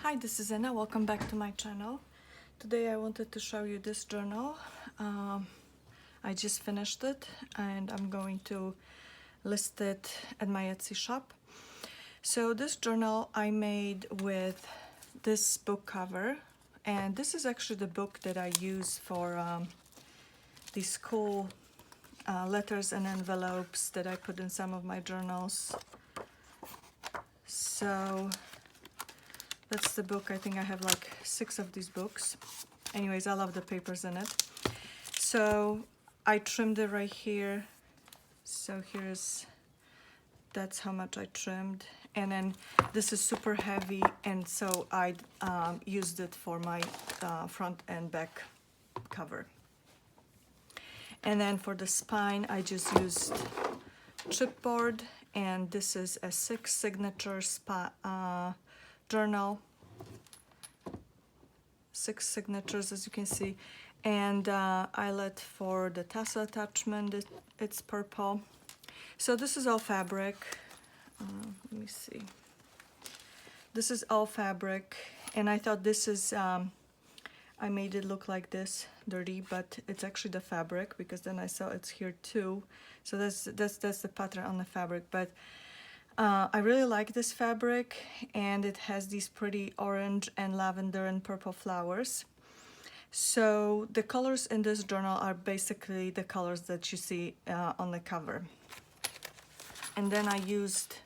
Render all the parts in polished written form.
Hi, this is Anna. Welcome back to my channel. Today I wanted to show you this journal. I just finished it and I'm going to list it at my Etsy shop. So this journal I made with this book cover, and this is actually the book that I use for these cool letters and envelopes that I put in some of my journals. So that's the book. I think I have like 6 of these books. Anyways, I love the papers in it. So I trimmed it right here. So that's how much I trimmed. And then this is super heavy, and so I used it for my front and back cover. And then for the spine, I just used chipboard, and this is a 6 signature journal, 6 signatures as you can see, and eyelet for the tassel attachment. It's purple. So this is all fabric. Let me see. This is all fabric, and I thought this is I made it look like this dirty, but it's actually the fabric, because then I saw it's here too. So that's the pattern on the fabric. But I really like this fabric, and it has these pretty orange and lavender and purple flowers. So the colors in this journal are basically the colors that you see on the cover. And then I used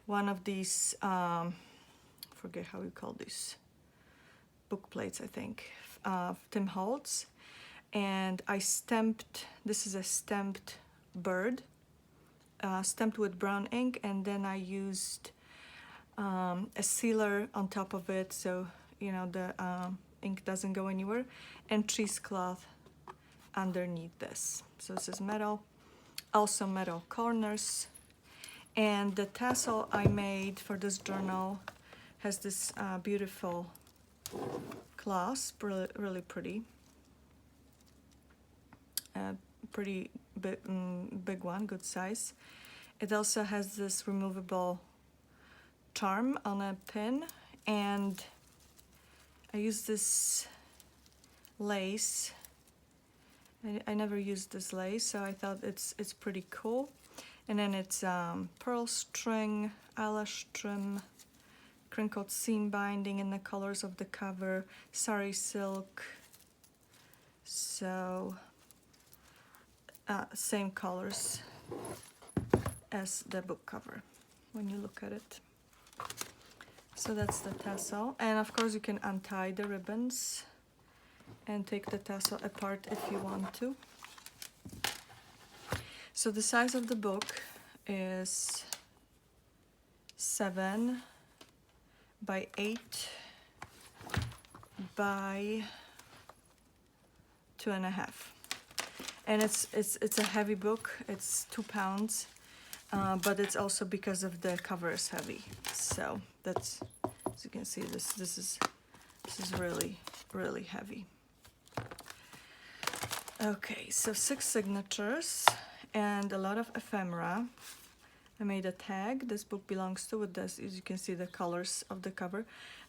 one of these, forget how you call these, book plates, I think, Tim Holtz. And I stamped, this is a stamped bird, stamped with brown ink, and then I used a sealer on top of it, so you know the ink doesn't go anywhere, and cheesecloth underneath this. So this is metal, also metal corners. And the tassel I made for this journal has this beautiful clasp, really pretty. Pretty big one, good size. It also has this removable charm on a pin, and I use this lace. I never used this lace, so I thought it's pretty cool. And then it's pearl string, eyelash trim, crinkled seam binding in the colors of the cover, sari silk. So same colors as the book cover when you look at it. So that's the tassel, and of course you can untie the ribbons and take the tassel apart if you want to. So the size of the book is 7 by 8 by 2.5. And it's a heavy book. It's 2 pounds, but it's also because of the cover is heavy. So that's, as you can see, this is really heavy. Okay, so 6 signatures and a lot of ephemera. I made a tag. This book belongs to, with this, as you can see, the colors of the cover.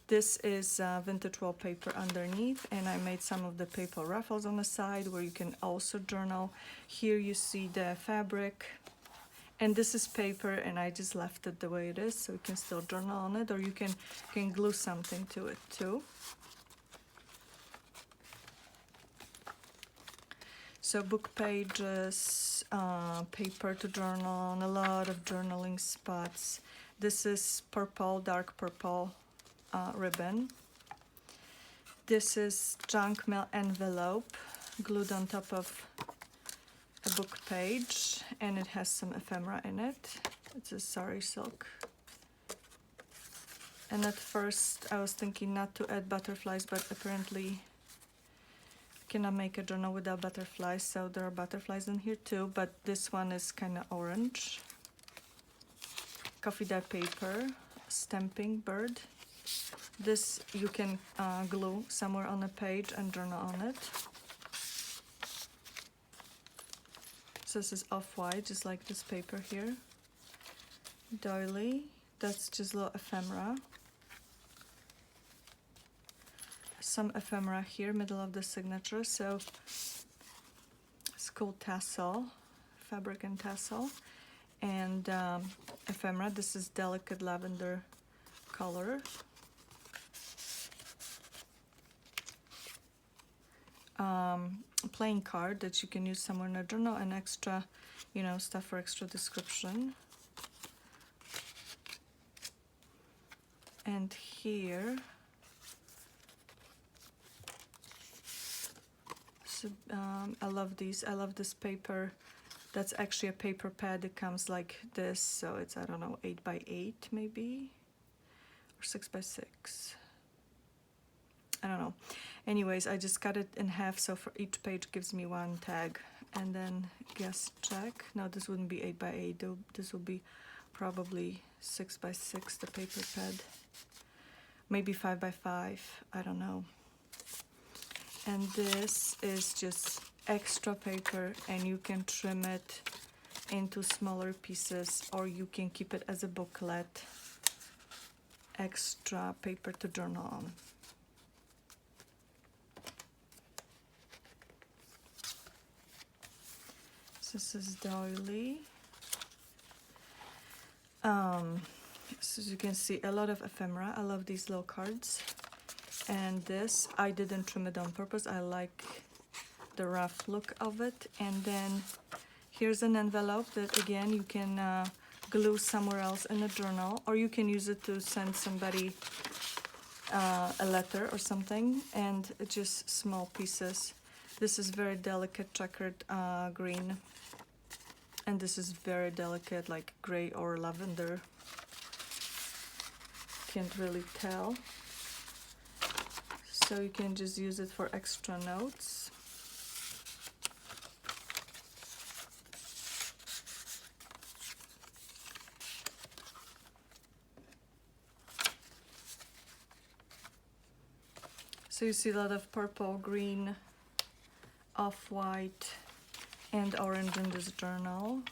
This is vintage wallpaper underneath, and I made some of the paper ruffles on the side where you can also journal. Here you see the fabric, and this is paper, and I just left it the way it is, so you can still journal on it, or you can glue something to it too. So book pages, paper to journal on, a lot of journaling spots. This is purple, dark purple ribbon. This is junk mail envelope glued on top of a book page, and it has some ephemera in it. It's a sari silk. And at first I was thinking not to add butterflies, but apparently cannot make a journal without butterflies, so there are butterflies in here too, but this one is kind of orange. Coffee dye paper, stamping bird. This you can glue somewhere on a page and journal on it. So this is off-white, just like this paper here. Doily, that's just little ephemera. some ephemera here, middle of the signature. So it's called tassel, fabric and tassel, and ephemera. This is delicate lavender color. Playing card that you can use somewhere in a journal, and extra, you know, stuff for extra description. And here, so, I love these. I love this paper. That's actually a paper pad. It comes like this, so it's, I don't know, 8 by 8 maybe, or 6 by 6. I don't know. Anyways, I just cut it in half, so for each page gives me one tag. And then guess check. No, this wouldn't be 8 by 8. This will be probably 6 by 6, the paper pad. Maybe 5 by 5. I don't know. And this is just extra paper, and you can trim it into smaller pieces, or you can keep it as a booklet. Extra paper to journal on. This is doily. So as you can see, a lot of ephemera. I love these little cards. And this, I didn't trim it on purpose. I like the rough look of it. And then here's an envelope that, again, you can glue somewhere else in a journal, or you can use it to send somebody a letter or something. And just small pieces. This is very delicate checkered green. And this is very delicate, like gray or lavender. Can't really tell. So you can just use it for extra notes. So you see a lot of purple, green, off-white, and orange in this journal.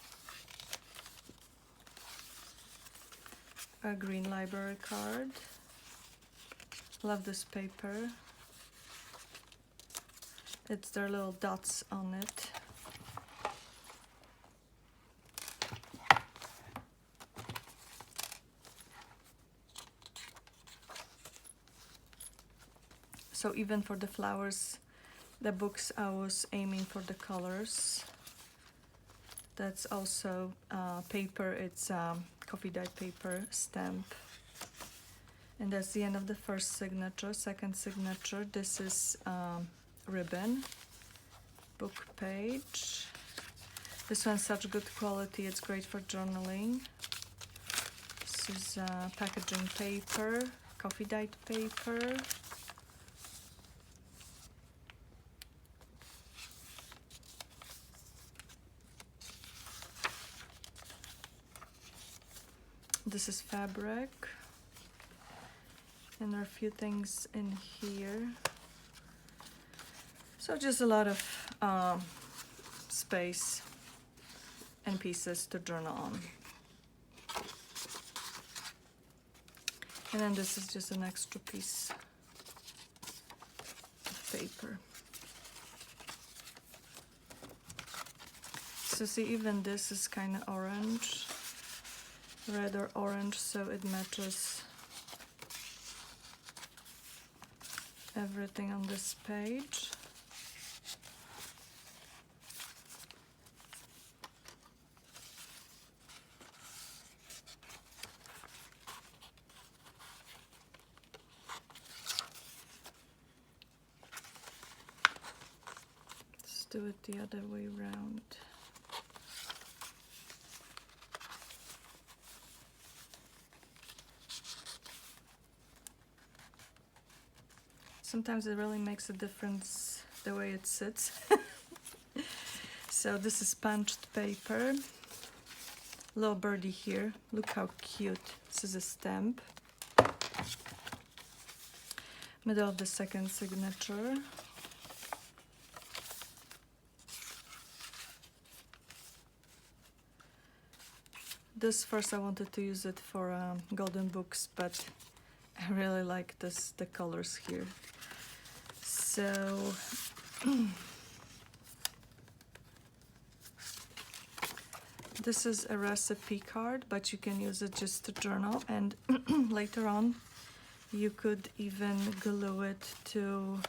A green library card. Love this paper. It's their little dots on it. So even for the flowers, the books, I was aiming for the colors. That's also paper. It's coffee dyed paper stamp. And that's the end of the first signature. Second signature, this is ribbon, book page. This one's such good quality, it's great for journaling. This is packaging paper, coffee dyed paper. This is fabric. And there are a few things in here. So just a lot of space and pieces to journal on. And then this is just an extra piece of paper. So see, even this is kind of orange, red or orange, so it matches everything on this page. Let's do it the other way around. Sometimes it really makes a difference the way it sits. So this is punched paper. Little birdie here. Look how cute. This is a stamp. Middle of the second signature. This first I wanted to use it for golden books, but I really like the colors here. So this is a recipe card, but you can use it just to journal, and later on you could even glue it to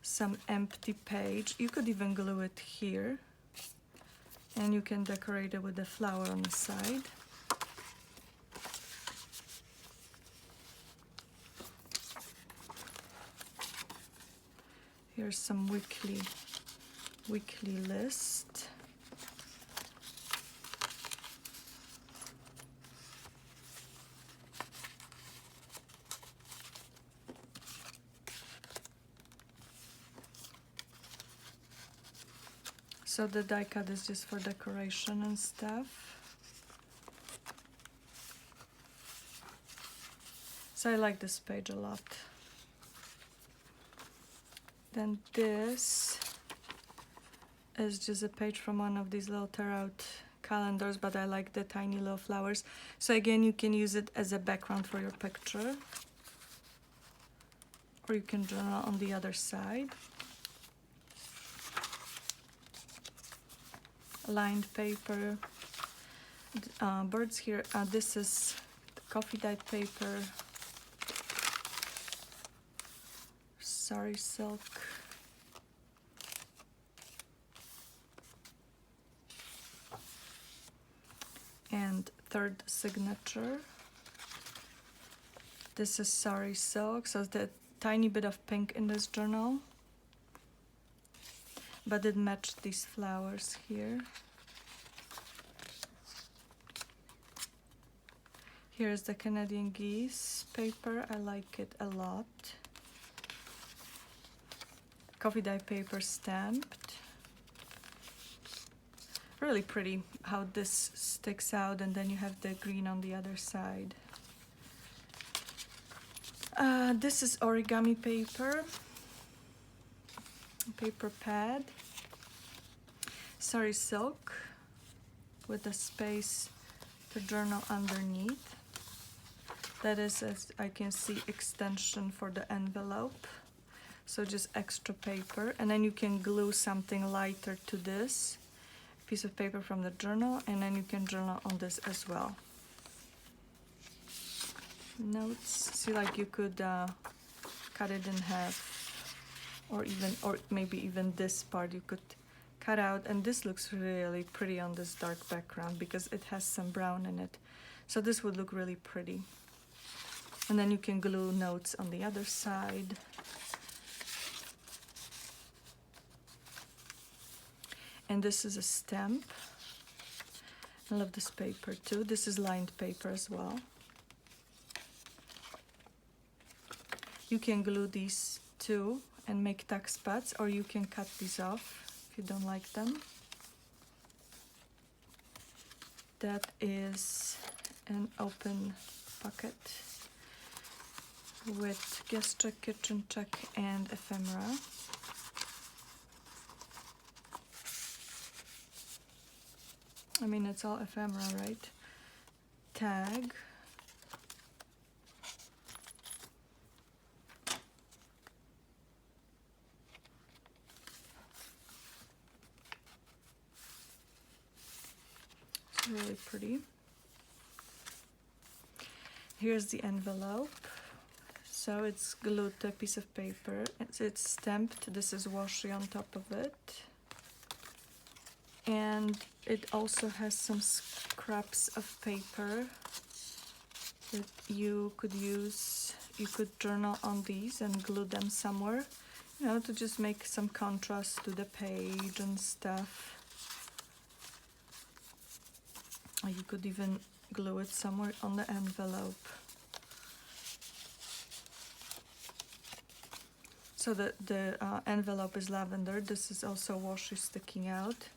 some empty page. You could even glue it here, and you can decorate it with a flower on the side. Here's some weekly list. So the die cut is just for decoration and stuff. So I like this page a lot. Then this is just a page from one of these little tear-out calendars, but I like the tiny little flowers. So again, you can use it as a background for your picture, or you can journal on the other side. Lined paper, birds here. This is the coffee dyed paper, sari silk, and third signature. This is sari silk, so the tiny bit of pink in this journal, but it matched these flowers here. Here's the Canadian Geese paper. I like it a lot. Coffee dye paper stamped. Really pretty how this sticks out, and then you have the green on the other side. This is origami paper. Paper pad, sari silk with a space to journal underneath. That is, as I can see, extension for the envelope, so just extra paper. And then you can glue something lighter to this piece of paper from the journal, and then you can journal on this as well. Notes, see, like you could cut it in half, or maybe even this part you could cut out, and this looks really pretty on this dark background because it has some brown in it. So this would look really pretty. And then you can glue notes on the other side. And this is a stamp. I love this paper too. This is lined paper as well. You can glue these too and make tuck spots, or you can cut these off if you don't like them. That is an open pocket with guest check, kitchen check, and ephemera. I mean, it's all ephemera, right? Tag. It's really pretty. Here's the envelope. So it's glued to a piece of paper. It's stamped. This is washi on top of it. And it also has some scraps of paper that you could use. You could journal on these and glue them somewhere, you know, to just make some contrast to the page and stuff. Or you could even glue it somewhere on the envelope. So the envelope is lavender. This is also washi sticking out.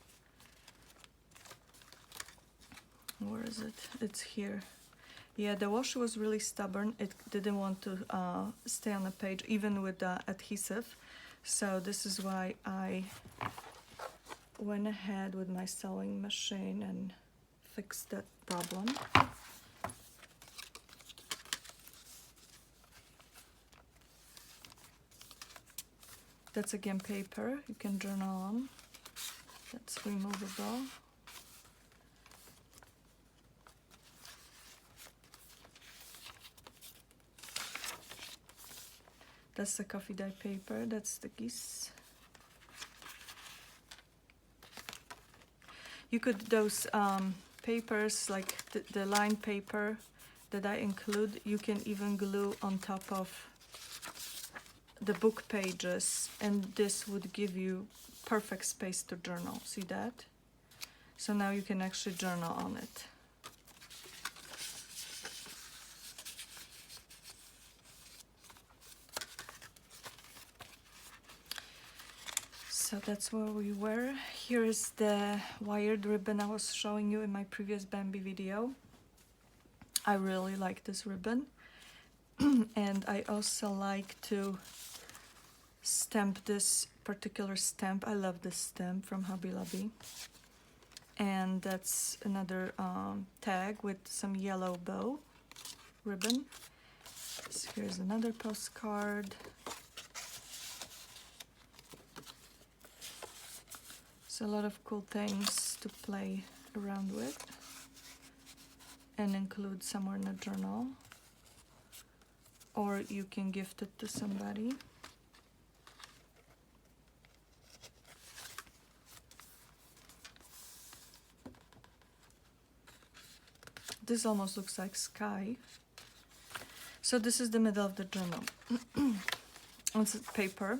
Where is it? It's here. Yeah, the washi was really stubborn. It didn't want to stay on the page, even with the adhesive. So this is why I went ahead with my sewing machine and fixed that problem. That's again paper you can journal on. That's removable. That's the coffee dye paper. That's the Geese. You could, those papers, like the lined paper that I include, you can even glue on top of the book pages, and this would give you perfect space to journal. See that? So now you can actually journal on it. So that's where we were. Here is the wired ribbon I was showing you in my previous Bambi video. I really like this ribbon. And I also like to stamp this particular stamp. I love this stamp from Hobby Lobby. And that's another tag with some yellow bow ribbon. So here's another postcard. So a lot of cool things to play around with and include somewhere in a journal, or you can gift it to somebody. This almost looks like sky. So this is the middle of the journal. It's paper,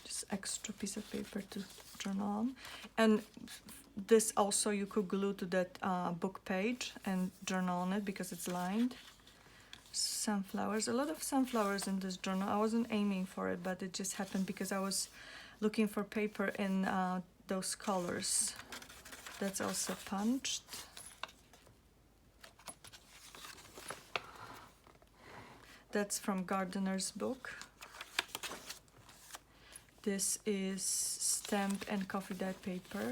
just extra piece of paper to journal on. And this also you could glue to that book page and journal on it because it's lined. Sunflowers, a lot of sunflowers in this journal. I wasn't aiming for it, but it just happened because I was looking for paper in those colors. That's also punched. That's from Gardener's book. This is stamp and coffee dye paper.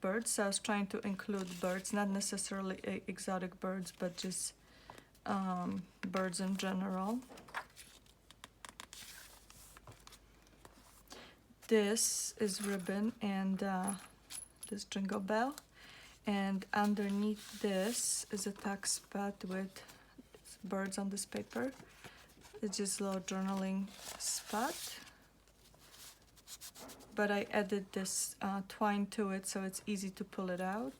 Birds. So I was trying to include birds, not necessarily exotic birds, but just birds in general. This is ribbon and this Jingle Bell. And underneath this is a tax pad with birds on this paper. It's just a little journaling spot. But I added this twine to it so it's easy to pull it out.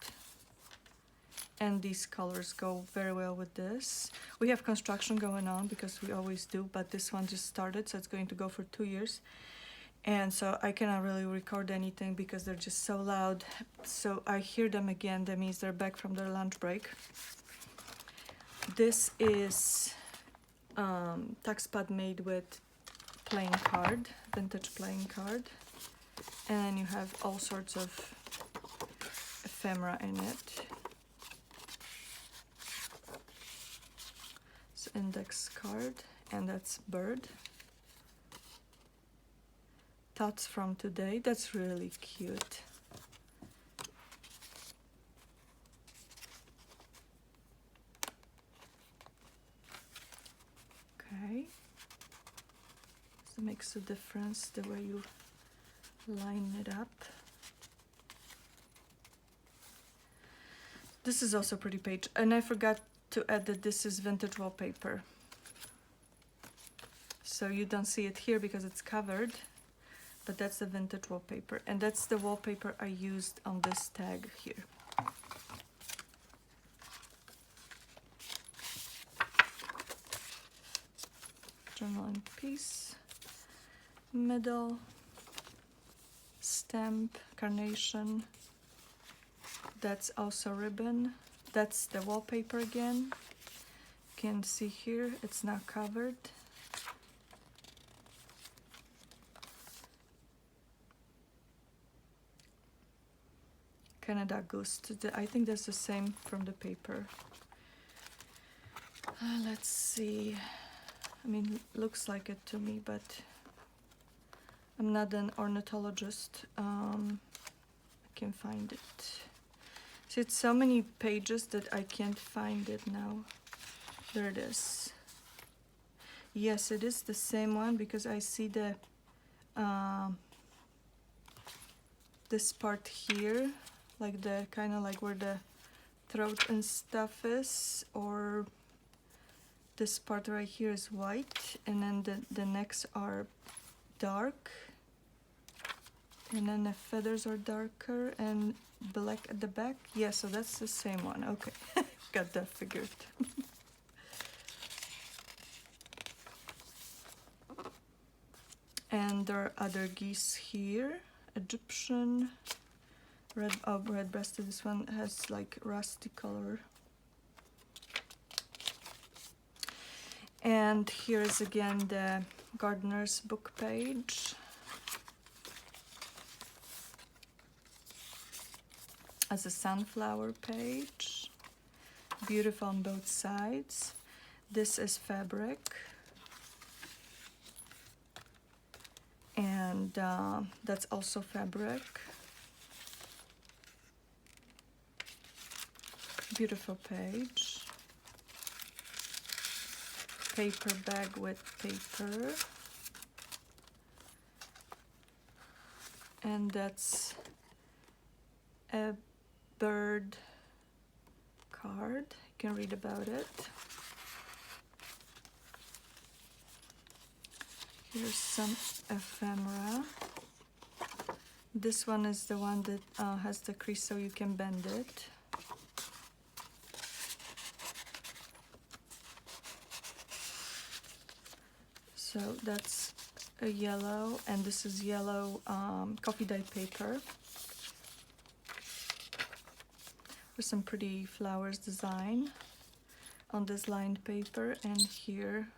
And these colors go very well with this. We have construction going on because we always do, but this one just started, so it's going to go for 2 years. And so I cannot really record anything because they're just so loud. So I hear them again, that means they're back from their lunch break. This is tax pad made with playing card, vintage playing card. And then you have all sorts of ephemera in it. It's index card, and that's bird. Thoughts from today. That's really cute. Okay. So it makes a difference the way you line it up. This is also a pretty page, and I forgot to add that this is vintage wallpaper. So you don't see it here because it's covered, but that's the vintage wallpaper, and that's the wallpaper I used on this tag here. Journal in piece, middle, stamp, carnation. That's also ribbon. That's the wallpaper again. You can see here it's now covered. Canada Goose. I think that's the same from the paper. Let's see. I mean, looks like it to me, but I'm not an ornithologist. I can find it. So it's so many pages that I can't find it now. There it is. Yes, it is the same one because I see the this part here, like the kind of like where the throat and stuff is, or this part right here is white, and then the necks are dark, and then the feathers are darker and black at the back. Yeah, so that's the same one. Okay, got that figured. And there are other geese here. Egyptian, red-breasted. This one has like rusty color. And here's again the gardener's book page. As a sunflower page. Beautiful on both sides. This is fabric. And that's also fabric. Beautiful page. Paper bag with paper. And that's a bird card. You can read about it. Here's some ephemera. This one is the one that has the crease so you can bend it. So that's a yellow, and this is yellow coffee dye paper. With some pretty flowers design on this lined paper, and here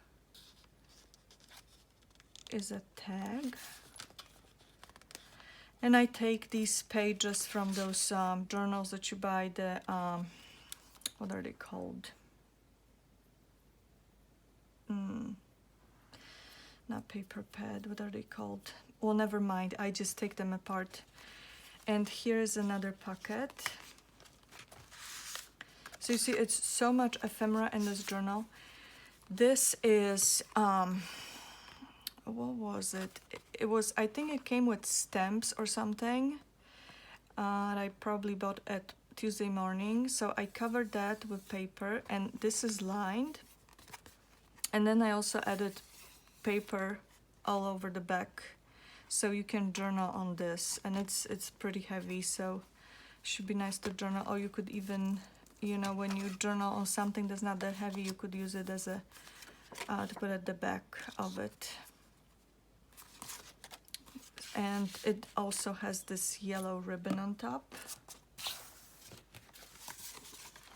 is a tag. And I take these pages from those journals that you buy, the what are they called? Not paper pad, what are they called? Well, never mind, I just take them apart. And here's another pocket. So you see, it's so much ephemera in this journal. This is what was it? It was, I think it came with stamps or something that I probably bought at Tuesday morning. So I covered that with paper, and this is lined. And then I also added paper all over the back, so you can journal on this, and it's pretty heavy, so should be nice to journal. Or you could even, you know, when you journal on something that's not that heavy, you could use it as a to put at the back of it. And it also has this yellow ribbon on top.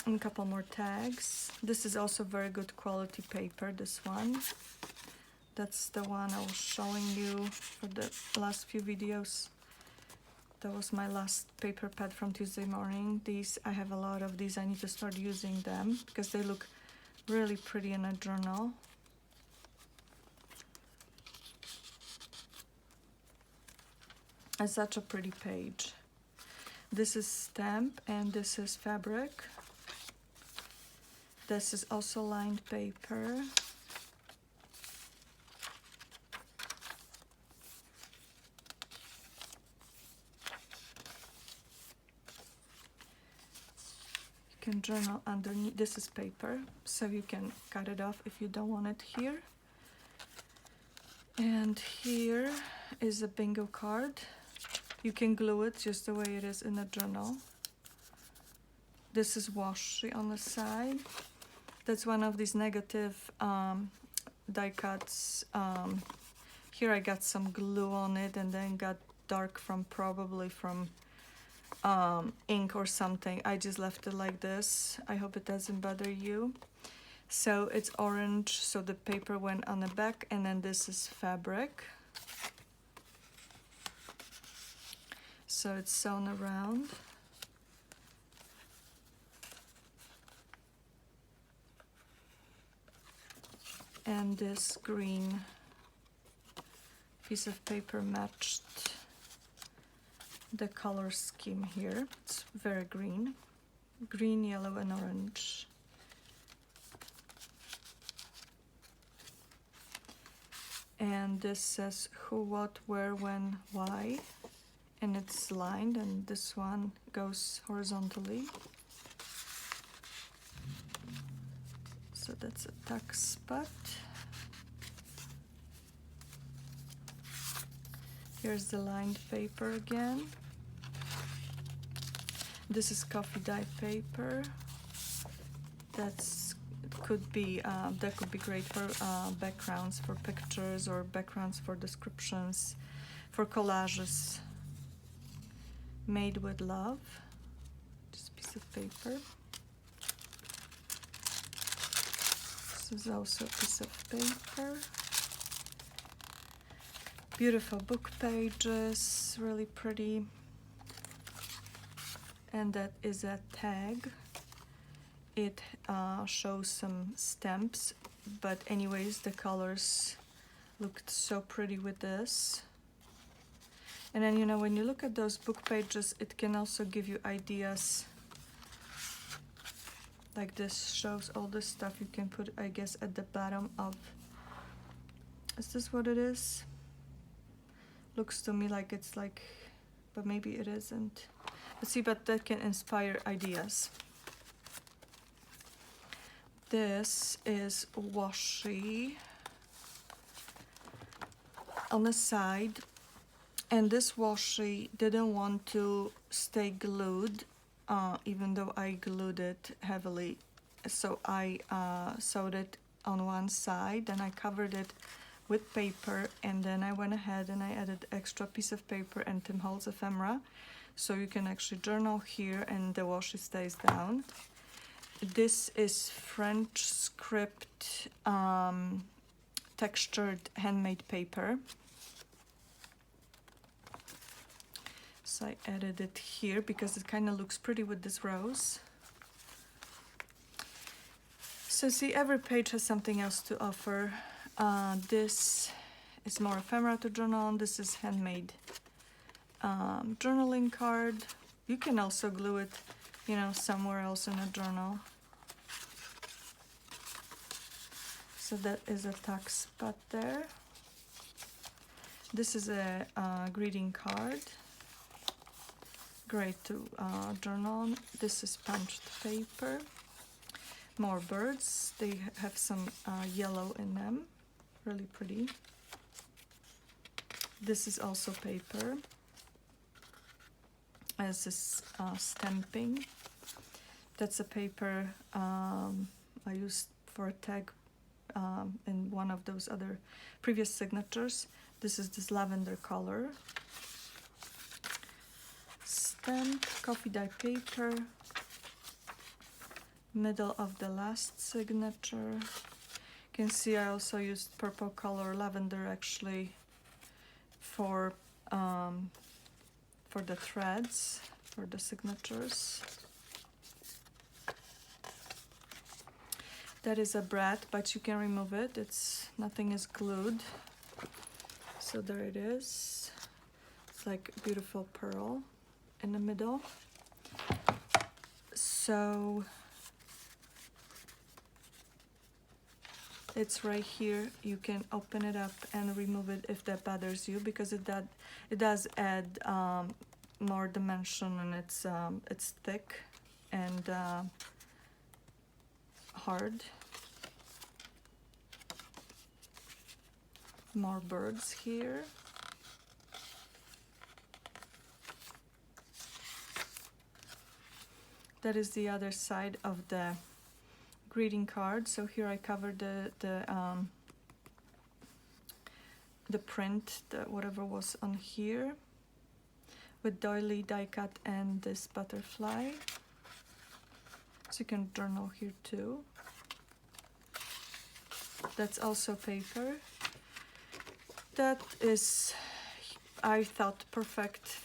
And a couple more tags. This is also very good quality paper, this one. That's the one I was showing you for the last few videos. That was my last paper pad from Tuesday morning. These, I have a lot of these. I need to start using them because they look really pretty in a journal. It's such a pretty page. This is stamp and this is fabric. This is also lined paper. You can journal underneath. This is paper, so you can cut it off if you don't want it here. And here is a bingo card. You can glue it just the way it is in a journal. This is washi on the side. That's one of these negative die cuts. Here I got some glue on it and then got dark from probably from ink or something. I just left it like this. I hope it doesn't bother you. So it's orange, so the paper went on the back, and then this is fabric. So it's sewn around. And this green piece of paper matched the color scheme here. It's very green. Green, yellow, and orange. And this says who, what, where, when, why, and it's lined, and this one goes horizontally. So that's a tuck spot. Here's the lined paper again. This is coffee dye paper. That could be great for backgrounds for pictures, or backgrounds for descriptions, for collages. Made with love. Just a piece of paper. This is also a piece of paper. Beautiful book pages, really pretty. And that is a tag. It shows some stamps, but anyways, the colors looked so pretty with this. And then, you know, when you look at those book pages, it can also give you ideas. Like this shows all the stuff you can put, I guess, at the bottom of... Is this what it is? Looks to me like it's like... But maybe it isn't. But see, but that can inspire ideas. This is washi on the side, and this washi didn't want to stay glued, even though I glued it heavily. So I sewed it on one side, and I covered it with paper, and then I went ahead and I added extra piece of paper and Tim Holtz ephemera, so you can actually journal here and the washi stays down. This is French script textured handmade paper. So I added it here because it kind of looks pretty with this rose. So see, every page has something else to offer. This is more ephemera to journal on. This is handmade journaling card. You can also glue it, you know, somewhere else in a journal. So that is a tuck spot there. This is a greeting card. Great to journal on. This is punched paper. More birds. They have some yellow in them. Really pretty. This is also paper. As this stamping. That's a paper I used for a tag in one of those other previous signatures. This is this lavender color. Stamp, coffee dye paper. Middle of the last signature. You can see I also used purple color, lavender actually, for the threads, for the signatures. That is a brad, but you can remove it. Nothing is glued. So there it is. It's like a beautiful pearl in the middle. So it's right here. You can open it up and remove it if that bothers you, because it does add more dimension, and it's thick and hard. More birds here. That is the other side of the greeting card. So here I covered the print, whatever was on here, with doily, die cut, and this butterfly. So you can journal here too. That's also paper. That is, I thought, perfect.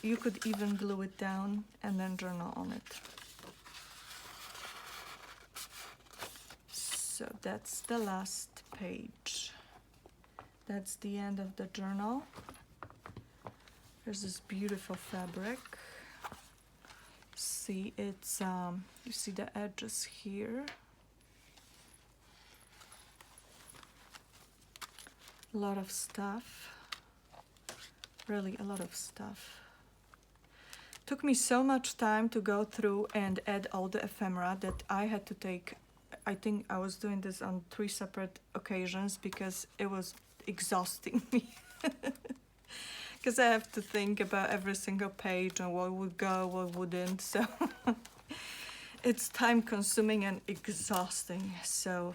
You could even glue it down and then journal on it. So that's the last page. That's the end of the journal. There's this beautiful fabric. See, it's you see the edges here. A lot of stuff. Really a lot of stuff. Took me so much time to go through and add all the ephemera that I had to take, I think I was doing this on 3 separate occasions because it was exhausting me. Because I have to think about every single page and what would go, what wouldn't. So it's time consuming and exhausting. So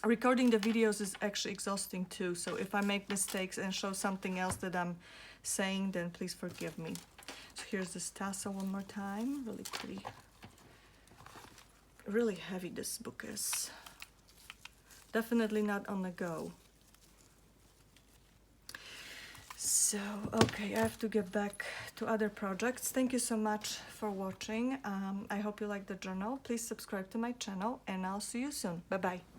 recording the videos is actually exhausting too. So if I make mistakes and show something else that I'm saying, then please forgive me. So here's this tassel one more time. Really pretty. Really heavy this book is. Definitely not on the go. So, okay, I have to get back to other projects. Thank you so much for watching. I hope you like the journal. Please subscribe to my channel and I'll see you soon. Bye-bye.